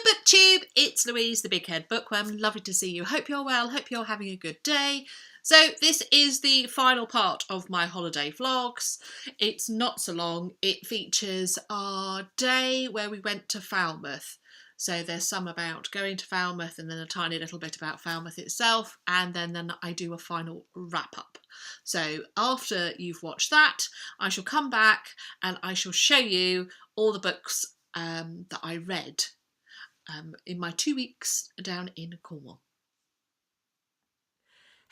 Hello BookTube, it's Louise the Big Head Bookworm. Lovely to see you. Hope you're well, hope you're having a good day. So this is the final part of my holiday vlogs. It's not so long. It features our day where we went to Falmouth. So there's some about going to Falmouth and then a tiny little bit about Falmouth itself, and then I do a final wrap up. So after you've watched that, I shall come back and I shall show you all the books that I read in my 2 weeks down in Cornwall.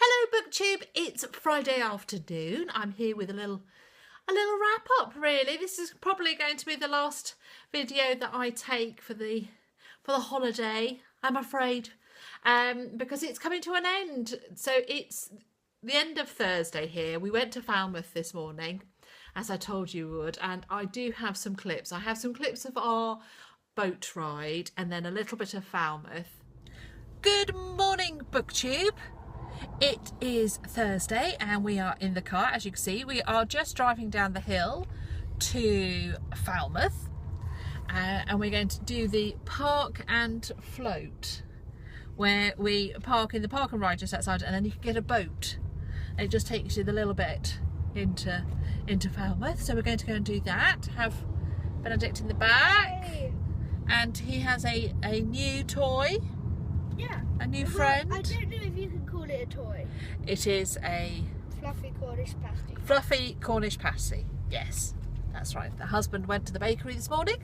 Hello BookTube, it's Friday afternoon. I'm here with a little wrap up really. This is probably going to be the last video that I take for the holiday, I'm afraid, because it's coming to an end. So it's the end of Thursday here. We went to Falmouth this morning, as I told you would, and I do have some clips. I have some clips of our boat ride and then a little bit of Falmouth. Good morning BookTube. It is Thursday and we are in the car. As you can see, we are just driving down the hill to Falmouth, and we're going to do the park and float, where we park in the park and ride just outside, and then you can get a boat. It just takes you the little bit into Falmouth. So we're going to go and do that. Have Benedict in the back. Yay. And he has a new toy. Yeah. A new friend. I don't know if you can call it a toy. It is a fluffy Cornish pasty. Fluffy Cornish pasty. Yes, that's right. The husband went to the bakery this morning,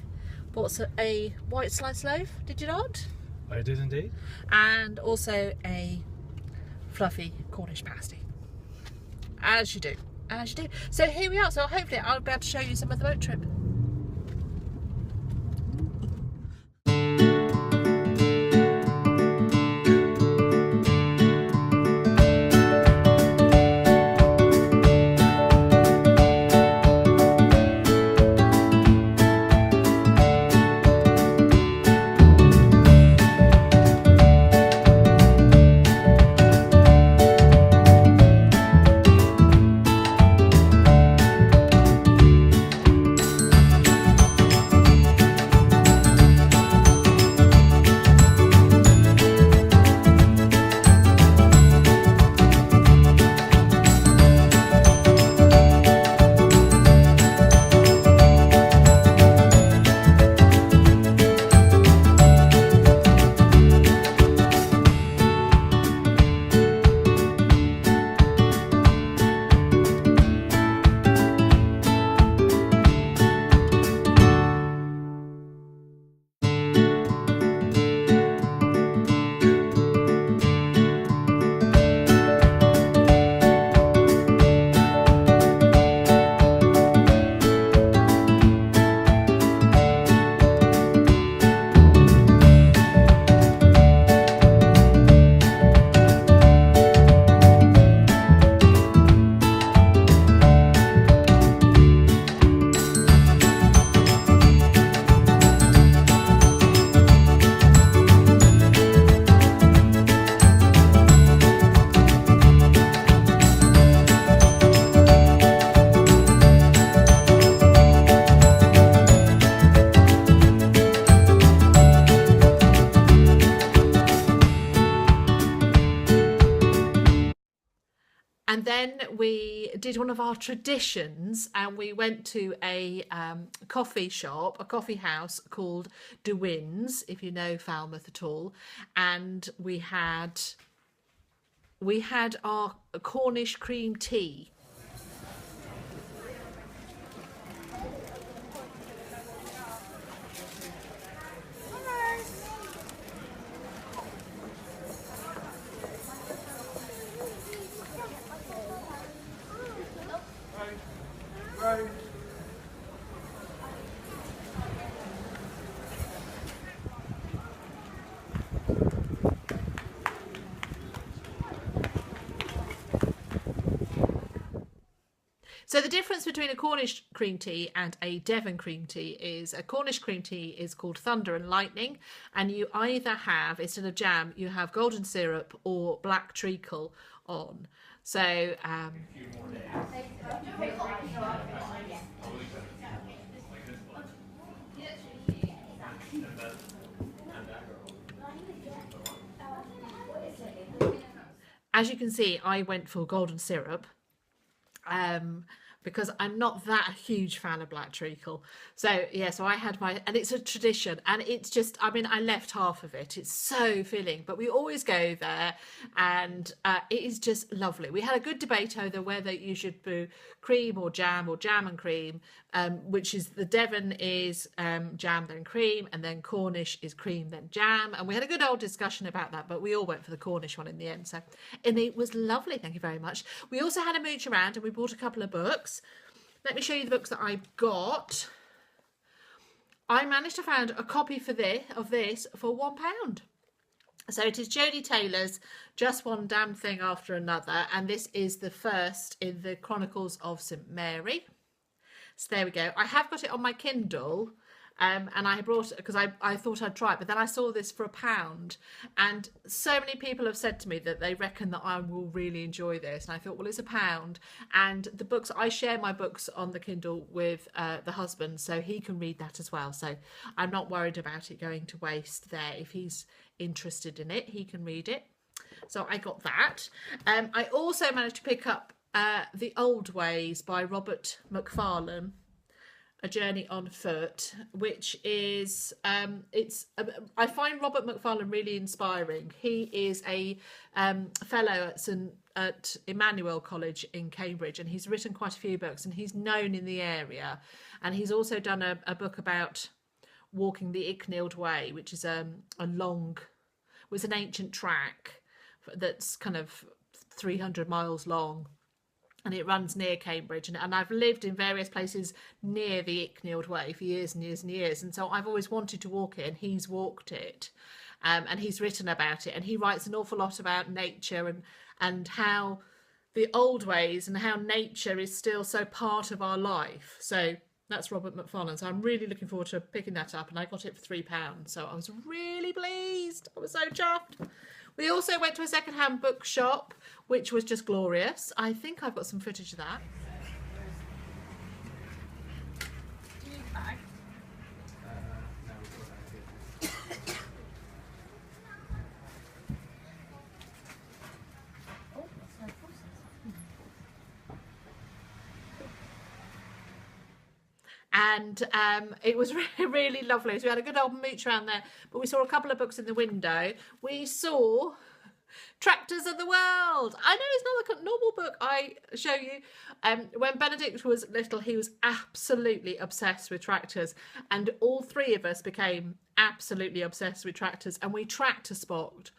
bought a white sliced loaf. Did you not? I did indeed. And also a fluffy Cornish pasty. As you do. As you do. So here we are. So hopefully I'll be able to show you some of the boat trip. And then we did one of our traditions and we went to a coffee shop, a coffee house called DeWin's, if you know Falmouth at all. And we had our Cornish cream tea. So the difference between a Cornish cream tea and a Devon cream tea is a Cornish cream tea is called Thunder and Lightning, and you either have, instead of jam, you have golden syrup or black treacle on. So as you can see, I went for golden syrup. Because I'm not that huge fan of black treacle. So yeah, so I had my, and it's a tradition, and it's just, I mean, I left half of it. It's so filling, but we always go there, and it is just lovely. We had a good debate over whether you should do cream or jam and cream, which is the Devon is jam then cream, and then Cornish is cream then jam. And we had a good old discussion about that, but we all went for the Cornish one in the end. So, and it was lovely. Thank you very much. We also had a mooch around, and we bought a couple of books. Let me show you the books that I got. I managed to find a copy of this for £1. So it is Jodie Taylor's Just One Damn Thing After Another, and this is the first in the Chronicles of Sumeria. So there we go. I have got it on my Kindle, and I brought it because I thought I'd try it, but then I saw this for £1, and so many people have said to me that they reckon that I will really enjoy this, and I thought, well, it's £1, and the books, I share my books on the Kindle with the husband, so he can read that as well, so I'm not worried about it going to waste there. If he's interested in it, he can read it. So I got that. I also managed to pick up The Old Ways by Robert MacLean, A Journey on Foot, which is I find Robert MacLean really inspiring. He is a fellow at Emmanuel College in Cambridge, and he's written quite a few books, and he's known in the area, and he's also done a book about walking the Icknield Way, which is was an ancient track that's kind of 300 miles long. And it runs near Cambridge, and I've lived in various places near the Icknield Way for years and years and years, and so I've always wanted to walk it, and he's walked it, and he's written about it, and he writes an awful lot about nature and how the old ways and how nature is still so part of our life. So that's Robert MacLean. So I'm really looking forward to picking that up, and I got it for £3, so I was really pleased. I was so chuffed. We also went to a secondhand bookshop, which was just glorious. I think I've got some footage of that. And it was really lovely. So we had a good old mooch around there, but we saw a couple of books in the window. We saw Tractors of the World. I know it's not a normal book I show you. When Benedict was little, he was absolutely obsessed with tractors, and all three of us became absolutely obsessed with tractors, and we tractor spotted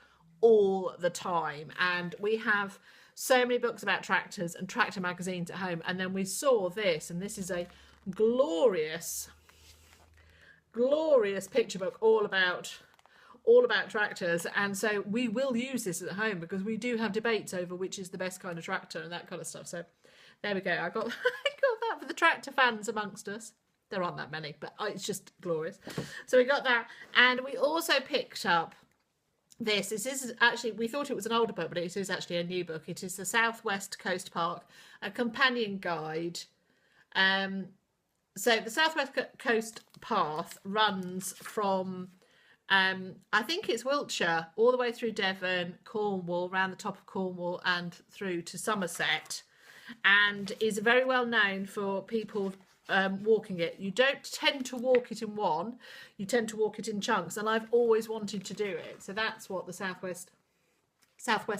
all the time. And we have so many books about tractors and tractor magazines at home, and then we saw this, and this is a glorious picture book all about tractors, and so we will use this at home because we do have debates over which is the best kind of tractor and that kind of stuff. So there we go. I got that for the tractor fans amongst us. There aren't that many, but it's just glorious. So we got that, and we also picked up this. This is actually, we thought it was an older book, but it is actually a new book. It is the South West Coast Park, a companion guide. So the South West Coast Path runs from, I think it's Wiltshire, all the way through Devon, Cornwall, around the top of Cornwall and through to Somerset, and is very well known for people walking it. You don't tend to walk it in one, you tend to walk it in chunks, and I've always wanted to do it. So that's what the Southwest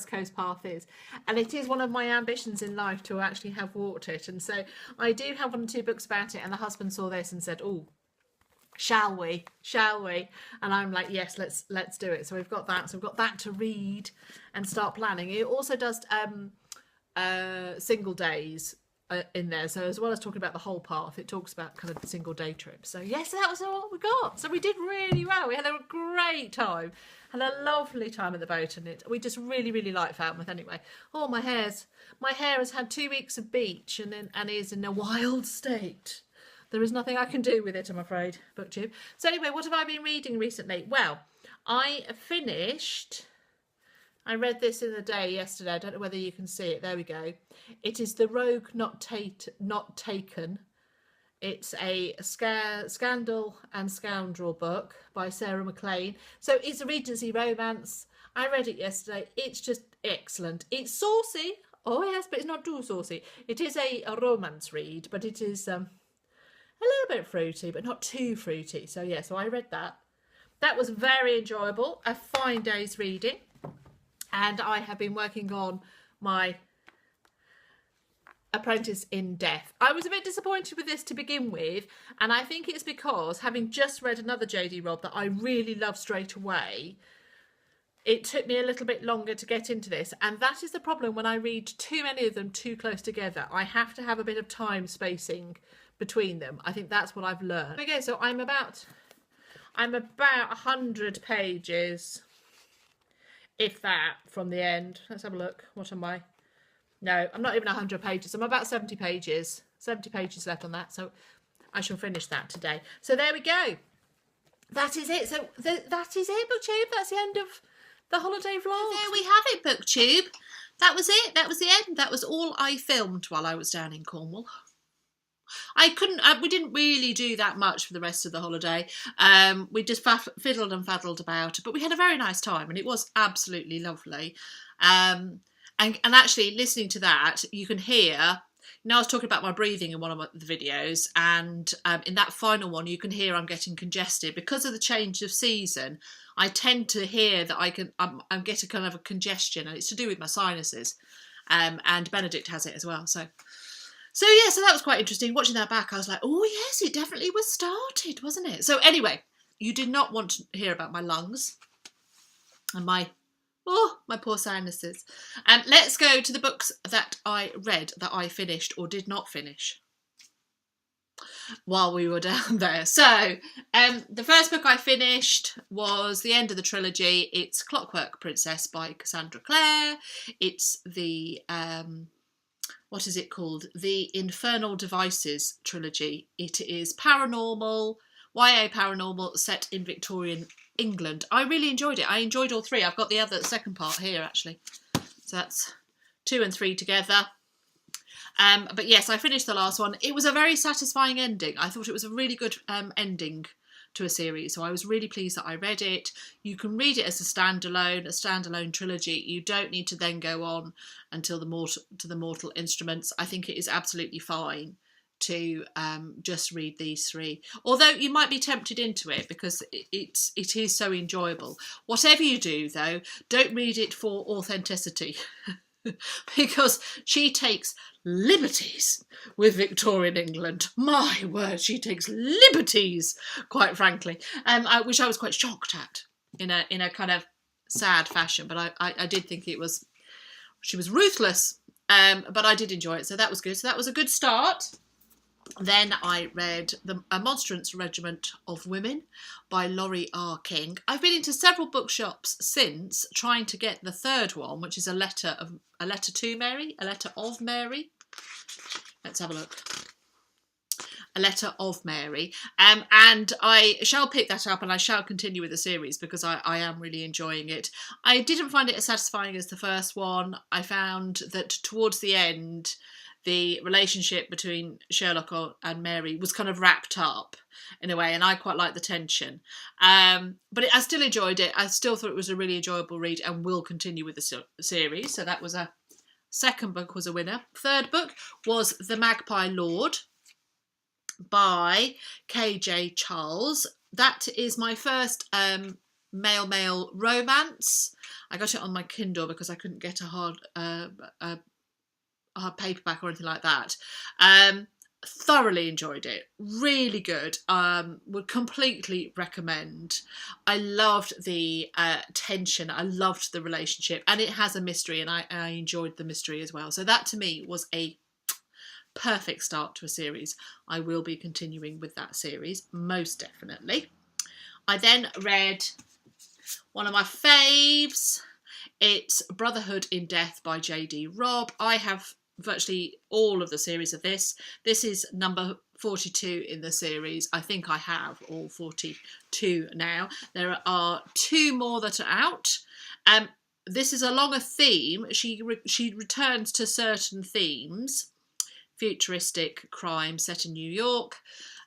Coast Path is, and it is one of my ambitions in life to actually have walked it. And so I do have 1 or 2 books about it, and the husband saw this and said, oh, shall we, and I'm like, yes, let's do it. So we've got that to read and start planning. It also does single days in there, so as well as talking about the whole path, it talks about kind of single day trips. So yes, that was what we got. So we did really well. We had a great time, had a lovely time at the boat, and we just really like Falmouth anyway. Oh, my hair has had 2 weeks of beach and is in a wild state. There is nothing I can do with it, I'm afraid, BookTube. So anyway, what have I been reading recently? Well, I read this in the day yesterday. I don't know whether you can see it. There we go. It is The Rogue Not Taken. It's a scandal and scoundrel book by Sarah MacLean. So it's a Regency romance. I read it yesterday. It's just excellent. It's saucy. Oh yes, but it's not too saucy. It is a romance read, but it is a little bit fruity, but not too fruity. So yeah, so I read that. That was very enjoyable. A fine day's reading. And I have been working on my Apprentice in Death. I was a bit disappointed with this to begin with, and I think it's because, having just read another JD Robb that I really love straight away, it took me a little bit longer to get into this, and that is the problem when I read too many of them too close together. I have to have a bit of time spacing between them. I think that's what I've learned. Okay, so I'm about 100 pages, if that, from the end. Let's have a look. What am I? No, I'm not even 100 pages. I'm about 70 pages. 70 pages left on that, so I shall finish that today. So there we go. That is it. So that is it, BookTube. That's the end of the holiday vlog. There we have it, BookTube. That was it. That was the end. That was all I filmed while I was down in Cornwall. We didn't really do that much for the rest of the holiday. We just fiddled and faddled about, but we had a very nice time, and it was absolutely lovely. And actually, listening to that, you can hear, I was talking about my breathing in one of the videos, and in that final one, you can hear I'm getting congested. Because of the change of season, I tend to hear that I'm getting kind of a congestion, and it's to do with my sinuses. And Benedict has it as well. So yeah, so that was quite interesting. Watching that back, I was like, oh yes, it definitely was started, wasn't it? So anyway, you did not want to hear about my lungs and my poor sinuses. Let's go to the books that I read, that I finished or did not finish while we were down there. So the first book I finished was the end of the trilogy. It's Clockwork Princess by Cassandra Clare. It's the what is it called? The Infernal Devices trilogy. It is paranormal, YA paranormal, set in Victorian England. I really enjoyed it. I enjoyed all three. I've got the second part here, actually. So that's 2 and 3 together. But yes, I finished the last one. It was a very satisfying ending. I thought it was a really good ending to a series, so I was really pleased that I read it. You can read it as a standalone trilogy. You don't need to then go on until the Mortal Instruments. I think it is absolutely fine to just read these 3, although you might be tempted into it because it is so enjoyable. Whatever you do, though, don't read it for authenticity. Because she takes liberties with Victorian England. My word, she takes liberties, quite frankly, which I was quite shocked at in a kind of sad fashion. But I did think she was ruthless, but I did enjoy it, so that was good. So that was a good start. Then I read A Monstrous Regiment of Women by Laurie R. King. I've been into several bookshops since trying to get the third one, which is A Letter to Mary, A Letter of Mary. Let's have a look. A Letter of Mary. And I shall pick that up and I shall continue with the series because I am really enjoying it. I didn't find it as satisfying as the first one. I found that towards the end, the relationship between Sherlock and Mary was kind of wrapped up in a way, and I quite like the tension. But I still enjoyed it. I still thought it was a really enjoyable read and will continue with the series. So that was second book was a winner. Third book was The Magpie Lord by KJ Charles. That is my first male romance. I got it on my Kindle because I couldn't get a hard paperback or anything like that. Thoroughly enjoyed it. Really good. Would completely recommend. I loved the tension. I loved the relationship, and it has a mystery, and I enjoyed the mystery as well. So that to me was a perfect start to a series. I will be continuing with that series, most definitely. I then read one of my faves. It's Brotherhood in Death by JD Robb. I have virtually all of the series of this. This is number 42 in the series. I think I have all 42 now. There are 2 more that are out. This is along a theme. She returns to certain themes. Futuristic crime set in New York.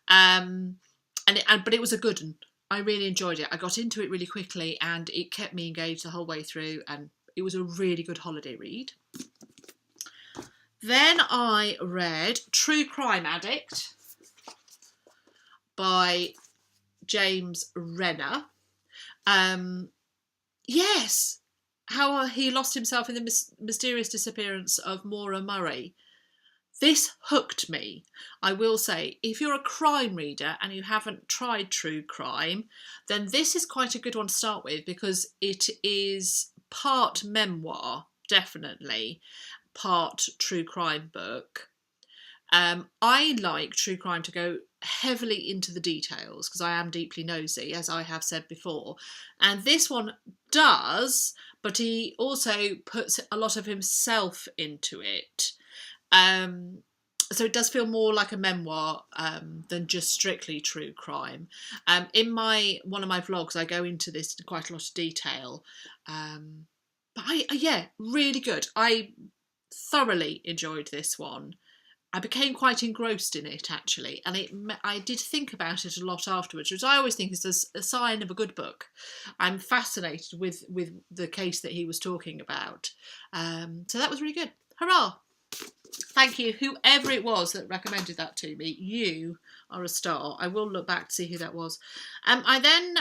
But it was a good one. I really enjoyed it. I got into it really quickly and it kept me engaged the whole way through, and it was a really good holiday read. Then I read True Crime Addict by James Renner. Yes, how he lost himself in the mysterious disappearance of Maura Murray. This hooked me. I will say, if you're a crime reader and you haven't tried true crime, then this is quite a good one to start with, because it is part memoir, definitely, part true crime book. I like true crime to go heavily into the details because I am deeply nosy, as I have said before. And this one does, but he also puts a lot of himself into it. So it does feel more like a memoir than just strictly true crime. In one of my vlogs, I go into this in quite a lot of detail. But yeah, really good. I thoroughly enjoyed this one. I became quite engrossed in it, actually, and I did think about it a lot afterwards, which I always think is a sign of a good book. I'm fascinated with the case that he was talking about. So that was really good. Hurrah! Thank you, whoever it was that recommended that to me. You are a star. I will look back to see who that was. I then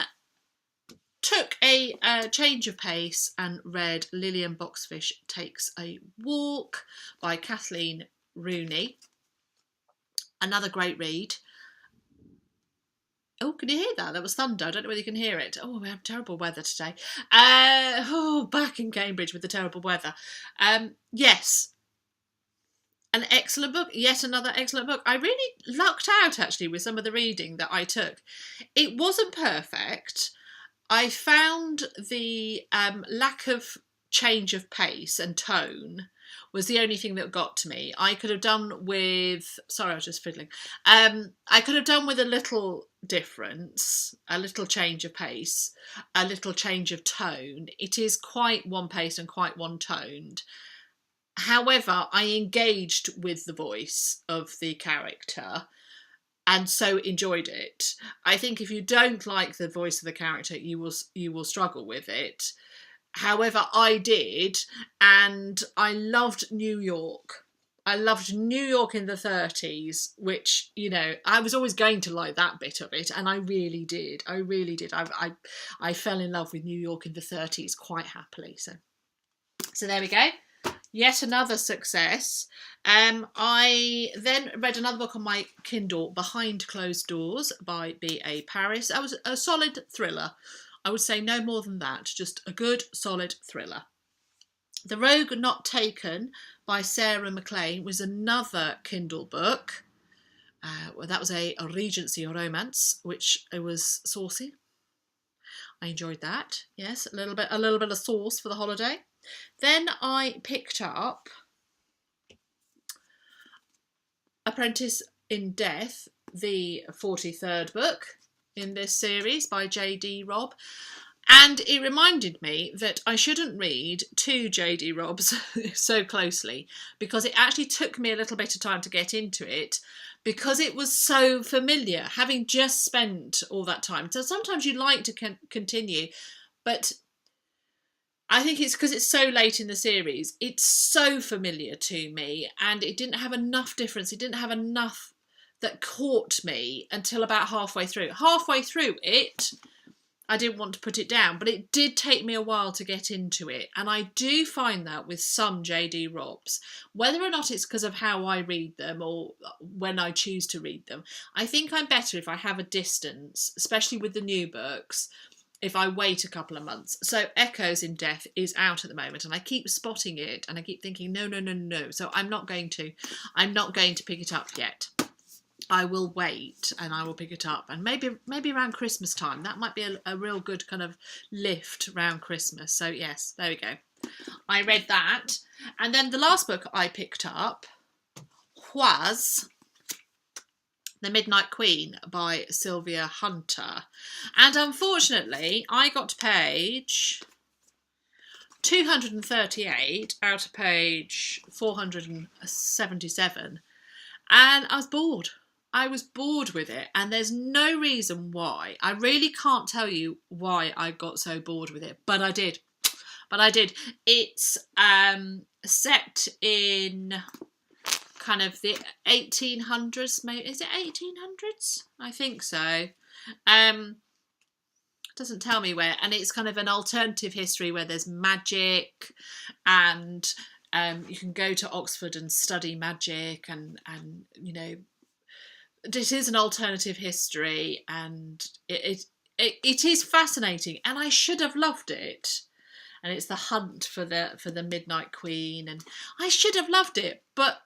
took a change of pace and read Lillian Boxfish Takes a Walk by Kathleen Rooney. Another great read. Oh, can you hear that? That was thunder. I don't know whether you can hear it. Oh, we have terrible weather today. Back in Cambridge with the terrible weather. Yes. An excellent book. Yet another excellent book. I really lucked out, actually, with some of the reading that I took. It wasn't perfect. I found the lack of change of pace and tone was the only thing that got to me. I could have done with... Sorry, I was just fiddling. I could have done with a little difference, a little change of pace, a little change of tone. It is quite one-paced and quite one-toned. However, I engaged with the voice of the character and so enjoyed it. I think if you don't like the voice of the character, you will struggle with it. However, I did, and I loved New York. I loved New York in the 30s, which, you know, I was always going to like that bit of it, and I really did. I really did. I fell in love with New York in the 30s quite happily. So there we go. Yet another success. I then read another book on my Kindle, Behind Closed Doors by B.A. Parris. That was a solid thriller. I would say no more than that, just a good, solid thriller. The Rogue Not Taken by Sarah MacLean was another Kindle book. That was a Regency romance, which it was saucy. I enjoyed that. Yes, a little bit of sauce for the holiday. Then I picked up Apprentice in Death, the 43rd book in this series by J.D. Robb, and it reminded me that I shouldn't read two J.D. Robbs so closely, because it actually took me a little bit of time to get into it because it was so familiar, having just spent all that time. So sometimes you like to continue, but I think it's because it's so late in the series. It's so familiar to me, and it didn't have enough difference. It didn't have enough that caught me until about halfway through. Halfway through it, I didn't want to put it down, but it did take me a while to get into it. And I do find that with some J.D. Robbs, whether or not it's because of how I read them or when I choose to read them, I think I'm better if I have a distance, especially with the new books, if I wait a couple of months. So Echoes in Death is out at the moment, and I keep spotting it and I keep thinking, no. So I'm not going to pick it up yet. I will wait and I will pick it up, and maybe around Christmas time. That might be a real good kind of lift around Christmas. So yes, there we go. I read that. And then the last book I picked up was The Midnight Queen by Sylvia Hunter. And unfortunately, I got to page 238 out of page 477, and I was bored. I was bored with it, and there's no reason why. I really can't tell you why I got so bored with it, but I did. It's set in kind of the 1800s, maybe. Is it 1800s? I think so. Doesn't tell me where, and it's kind of an alternative history where there's magic, and you can go to Oxford and study magic, and you know, it is an alternative history, and it is fascinating, and I should have loved it. And it's the hunt for the Midnight Queen, and I should have loved it, but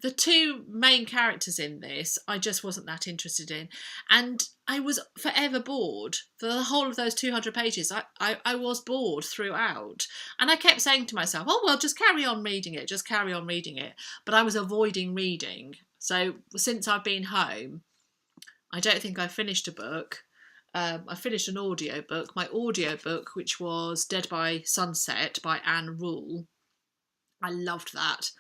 the two main characters in this I just wasn't that interested in, and I was forever bored for the whole of those 200 pages. I was bored throughout, and I kept saying to myself, oh well, just carry on reading it, but I was avoiding reading. So since I've been home, I don't think I've finished a book. I finished an audiobook. My audiobook, which was Dead by Sunset by Anne Rule. I loved that.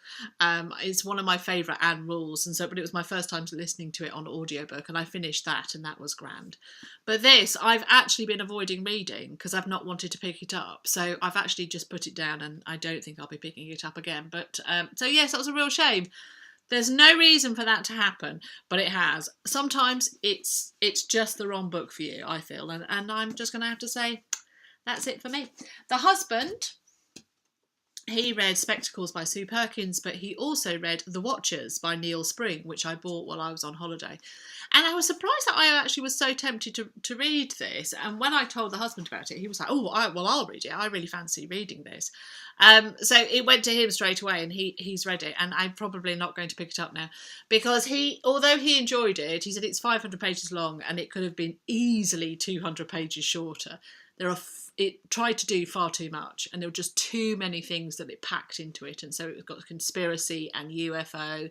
It's one of my favourite Anne Rules, but it was my first time listening to it on audiobook, and I finished that, and that was grand. But this, I've actually been avoiding reading because I've not wanted to pick it up. So I've actually just put it down, and I don't think I'll be picking it up again. But so yes, that was a real shame. There's no reason for that to happen, but it has. Sometimes it's just the wrong book for you, I feel, and I'm just going to have to say that's it for me. The husband, he read Spectacles by Sue Perkins, but he also read The Watchers by Neil Spring, which I bought while I was on holiday. And I was surprised that I actually was so tempted to read this. And when I told the husband about it, he was like, oh, I'll read it. I really fancy reading this. So it went to him straight away, and he's read it. And I'm probably not going to pick it up now because although he enjoyed it, he said it's 500 pages long and it could have been easily 200 pages shorter. It tried to do far too much, and there were just too many things that it packed into it. And so it got conspiracy and UFO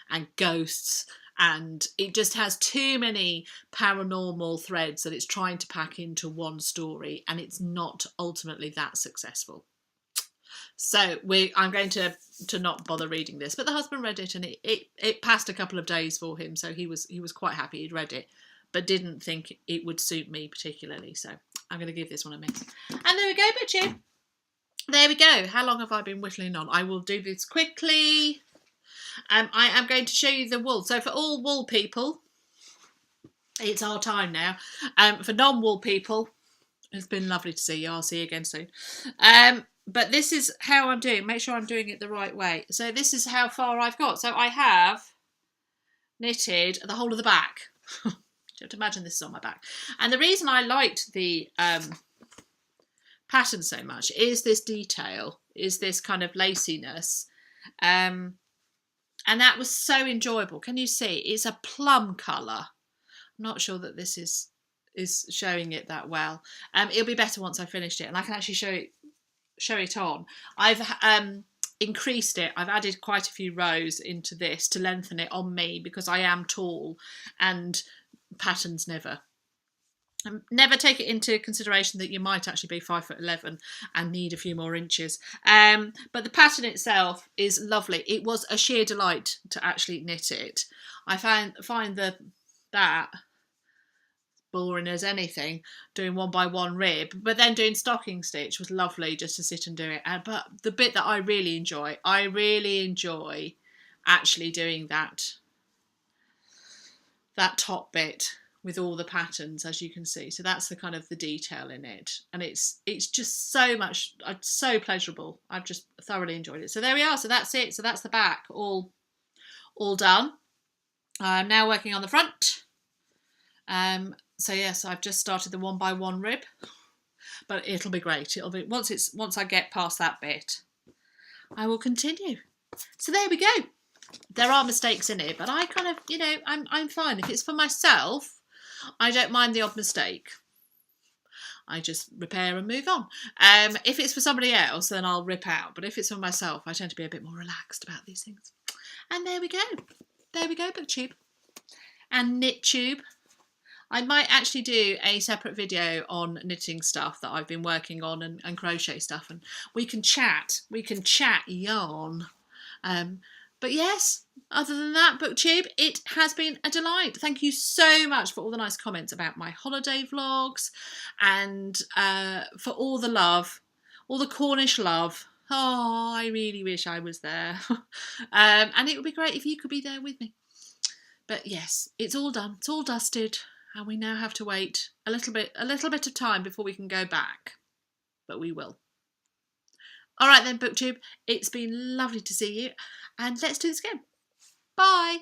and ghosts, and it just has too many paranormal threads that it's trying to pack into one story, and it's not ultimately that successful. So I'm going to not bother reading this. But the husband read it, and it passed a couple of days for him, so he was quite happy he'd read it, but didn't think it would suit me particularly. So I'm going to give this one a miss. And there we go, Butchie. There we go. How long have I been whittling on? I will do this quickly. I am going to show you the wool. So for all wool people, it's our time now. For non-wool people, it's been lovely to see you. I'll see you again soon. But this is how I'm doing. Make sure I'm doing it the right way. So this is how far I've got. So I have knitted the whole of the back. You have to imagine this is on my back. And the reason I liked the pattern so much is this detail, is this kind of laciness. And that was so enjoyable. Can you see? It's a plum colour. I'm not sure that this is showing it that well. It'll be better once I finished it, and I can actually show it on. I've increased it. I've added quite a few rows into this to lengthen it on me because I am tall, and patterns never take it into consideration that you might actually be 5'11" and need a few more inches. But the pattern itself is lovely. It was a sheer delight to actually knit it. I find that boring as anything, doing 1 by 1 rib, but then doing stocking stitch was lovely just to sit and do it. But the bit that I really enjoy actually doing that top bit with all the patterns, as you can see. So that's the kind of the detail in it, and it's just so pleasurable. I've just thoroughly enjoyed it. So there we are. So that's it. So that's the back all done. I'm now working on the front. So yes, I've just started the 1 by 1 rib, but it'll be great. It'll be once I get past that bit, I will continue. So there we go. There are mistakes in it, but I kind of, I'm fine. If it's for myself, I don't mind the odd mistake. I just repair and move on. If it's for somebody else, then I'll rip out. But if it's for myself, I tend to be a bit more relaxed about these things. And there we go. There we go, BookTube. And KnitTube. I might actually do a separate video on knitting stuff that I've been working on and crochet stuff. And we can chat. We can chat yarn. But yes, other than that, BookTube, it has been a delight. Thank you so much for all the nice comments about my holiday vlogs and for all the love, all the Cornish love. Oh, I really wish I was there. And it would be great if you could be there with me. But yes, it's all done. It's all dusted. And we now have to wait a little bit of time before we can go back. But we will. All right then, BookTube. It's been lovely to see you. And let's do this again. Bye.